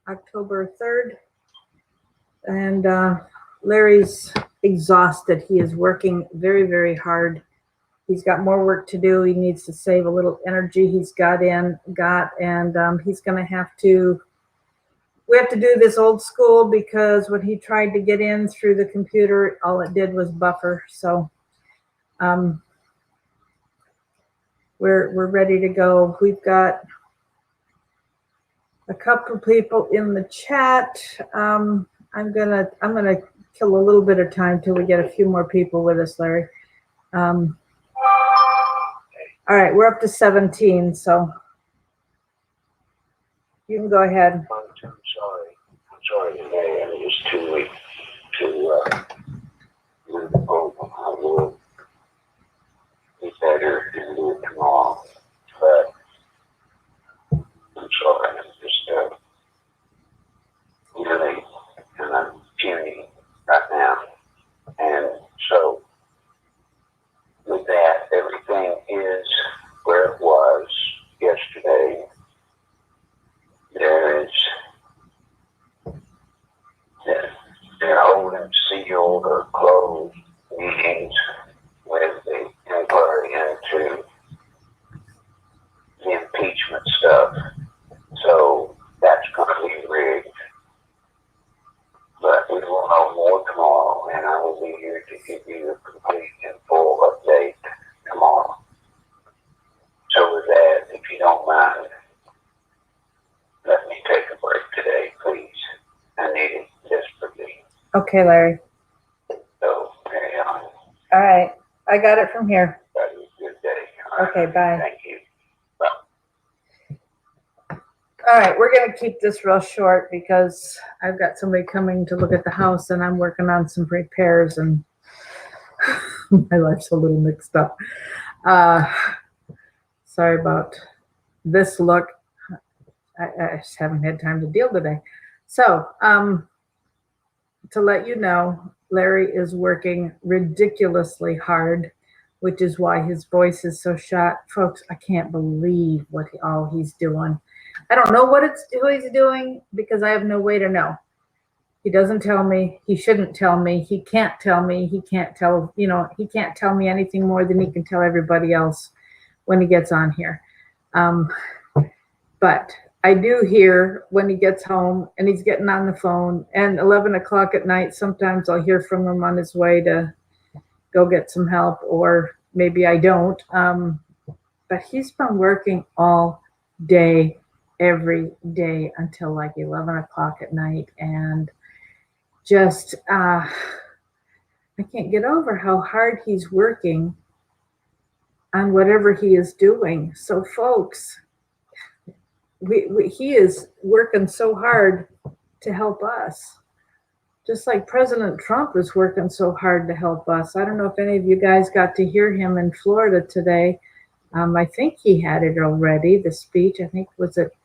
October 3rd. And Larry's exhausted. He is working very, very hard. He's got more work to do. He needs to save a little energy he's got, and he's going to have to, we have to do this old school because when he tried to get in through the computer, all it did was buffer. So we're ready to go. We've got a couple of people in the chat. I'm gonna kill a little bit of time till we get a few more people with us, Larry. All right, we're up to 17, so you can go ahead. I'm sorry today. I mean, it's too late to move over. I will be better and do it tomorrow, but I'm sorry. I'm just really, and I'm puny right now, and so with that, everything is where it was yesterday. They're holding sealed or closed meetings with the inquiry into the impeachment stuff. So that's going to be rigged. But we will know more tomorrow, and I will be here to give you a complete and full update tomorrow. So with that, if you don't mind, let me take a break today, please. I need it desperately. Okay, Larry. So, carry on. All right, I got it from here. Have a good day. Okay, bye. Thank you. Bye. All right, we're gonna keep this real short because I've got somebody coming to look at the house and I'm working on some repairs and my life's a little mixed up. Sorry about this look. I just haven't had time to deal today. So, to let you know, Larry is working ridiculously hard, which is why his voice is so shot. Folks, I can't believe all he's doing. I don't know what he's doing because I have no way to know. He doesn't tell me. He shouldn't tell me. He can't tell me. He can't tell me anything more than he can tell everybody else when he gets on here. But I do hear when he gets home and he's getting on the phone, and 11 o'clock at night, sometimes I'll hear from him on his way to go get some help, or maybe I don't. But he's been working all day, every day until like 11 o'clock at night. And just, I can't get over how hard he's working on whatever he is doing. So folks, he is working so hard to help us, just like President Trump is working so hard to help us. I don't know if any of you guys got to hear him in Florida today. I think he had it already, the speech. I think, was it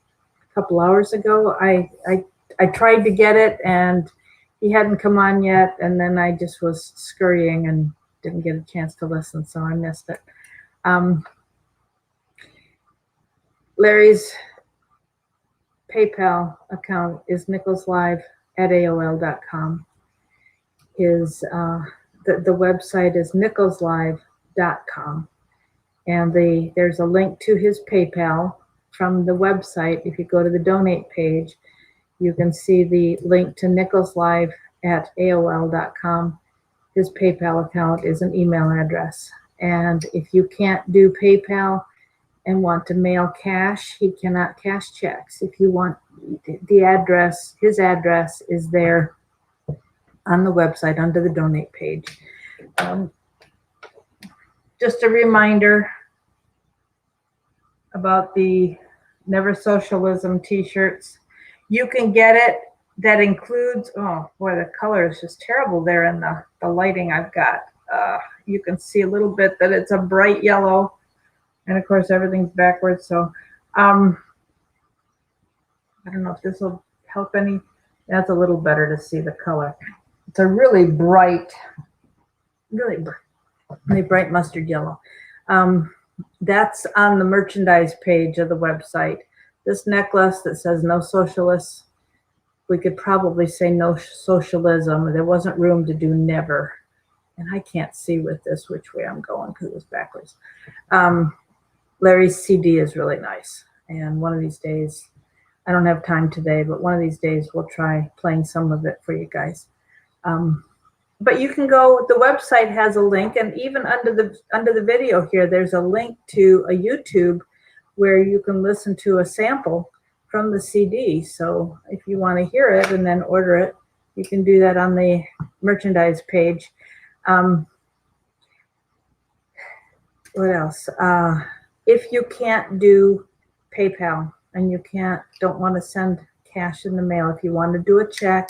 a couple hours ago? I tried to get it and he hadn't come on yet, and then I just was scurrying and didn't get a chance to listen, so I missed it. Larry's PayPal account is nicholslive@aol.com. His the website is nicholslive.com, and there's a link to his PayPal from the website. If you go to the donate page, you can see the link to nicholslive@aol.com. His PayPal account is an email address, and if you can't do PayPal and want to mail cash, he cannot cash checks. If you want the address, his address is there on the website under the donate page. Just a reminder about the Never Socialism t-shirts. You can get it. That includes, oh boy, the color is just terrible there in the lighting I've got. You can see a little bit that it's a bright yellow. And of course, everything's backwards. So I don't know if this will help any. That's a little better to see the color. It's a really bright mustard yellow. That's on the merchandise page of the website. This necklace that says "No Socialists" we could probably say no socialism. There wasn't room to do never. And I can't see with this which way I'm going because it was backwards. Larry's CD is really nice. And one of these days, I don't have time today, but one of these days we'll try playing some of it for you guys. But you can go, the website has a link, and even under the video here, there's a link to a YouTube where you can listen to a sample from the CD. So if you want to hear it and then order it, you can do that on the merchandise page. What else? If you can't do PayPal and you don't want to send cash in the mail, if you want to do a check,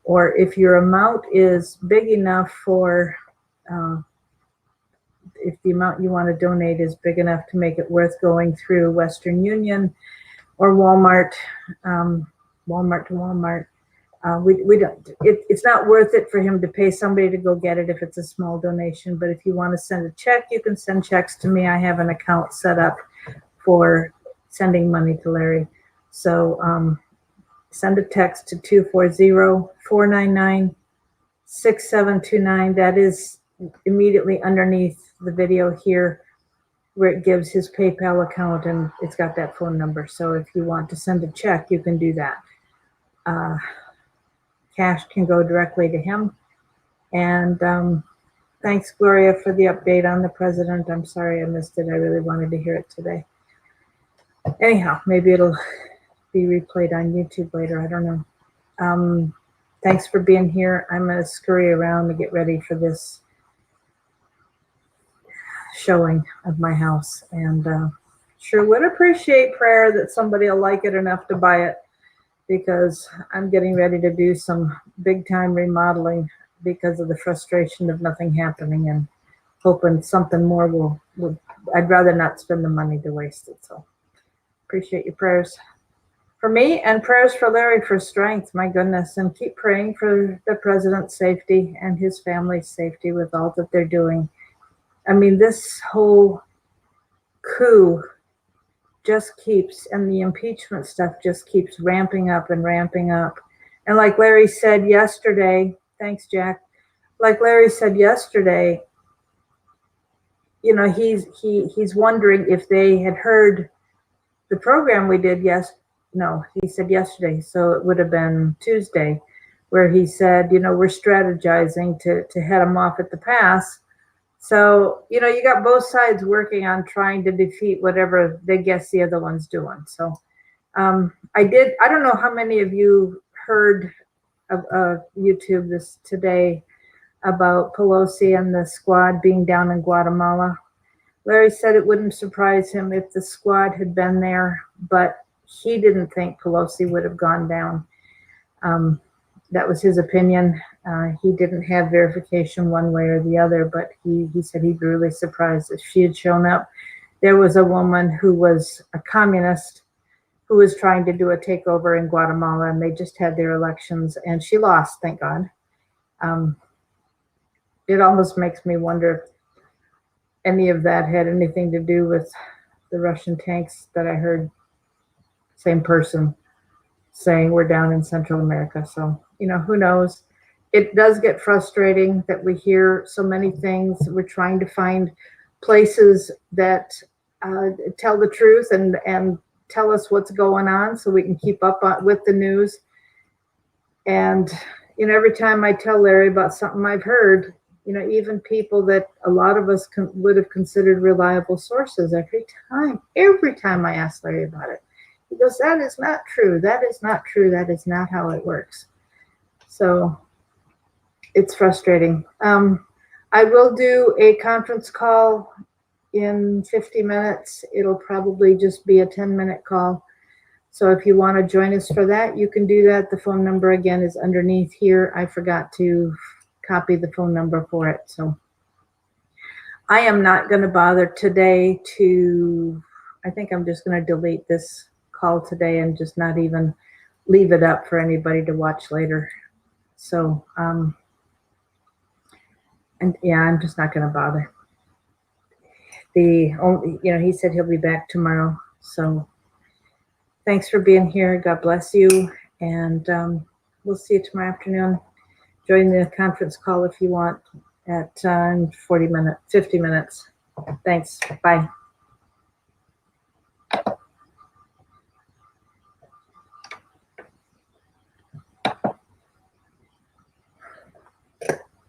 or if your amount is big enough for, if the amount you want to donate is big enough to make it worth going through Western Union or Walmart, Walmart to Walmart, we don't. It's not worth it for him to pay somebody to go get it if it's a small donation. But if you want to send a check, you can send checks to me. I have an account set up for sending money to Larry. So send a text to 240-499-6729. That is immediately underneath the video here, where it gives his PayPal account, and it's got that phone number. So if you want to send a check, you can do that. Cash can go directly to him. And thanks, Gloria, for the update on the president. I'm sorry I missed it. I really wanted to hear it today. Anyhow, maybe it'll be replayed on YouTube later. I don't know. Thanks for being here. I'm going to scurry around to get ready for this showing of my house. And sure would appreciate prayer that somebody will like it enough to buy it, because I'm getting ready to do some big time remodeling because of the frustration of nothing happening, and hoping something more will I'd rather not spend the money to waste it. So appreciate your prayers for me, and prayers for Larry for strength. My goodness. And keep praying for the president's safety and his family's safety with all that they're doing. I mean, this whole coup just keeps, and the impeachment stuff just keeps ramping up and ramping up. And like Larry said yesterday, thanks, Jack. Like Larry said yesterday, you know, he's wondering if they had heard the program we did. No, he said yesterday, so it would have been Tuesday, where he said, you know, we're strategizing to head them off at the pass. So, you know, you got both sides working on trying to defeat whatever they guess the other one's doing. So I don't know how many of you heard of YouTube this today about Pelosi and the squad being down in Guatemala. Larry said it wouldn't surprise him if the squad had been there, but he didn't think Pelosi would have gone down. That was his opinion. He didn't have verification one way or the other, but he said he'd be really surprised if she had shown up. There was a woman who was a communist who was trying to do a takeover in Guatemala, and they just had their elections, and she lost, thank God. It almost makes me wonder if any of that had anything to do with the Russian tanks that I heard, same person, saying we're down in Central America. So, you know, who knows? It does get frustrating that we hear so many things. We're trying to find places that tell the truth and tell us what's going on so we can keep up with the news. And, you know, every time I tell Larry about something I've heard, you know, even people that a lot of us would have considered reliable sources, every time I ask Larry about it, he goes, that is not true. That is not true. That is not how it works. So it's frustrating. I will do a conference call in 50 minutes. It'll probably just be a 10-minute call. So if you want to join us for that, you can do that. The phone number again is underneath here. I forgot to copy the phone number for it. So I am not going to bother today I think I'm just going to delete this call today and just not even leave it up for anybody to watch later. So, and yeah, I'm just not going to bother. He said he'll be back tomorrow. So thanks for being here. God bless you. And we'll see you tomorrow afternoon. Join the conference call if you want at 50 minutes. Thanks. Bye.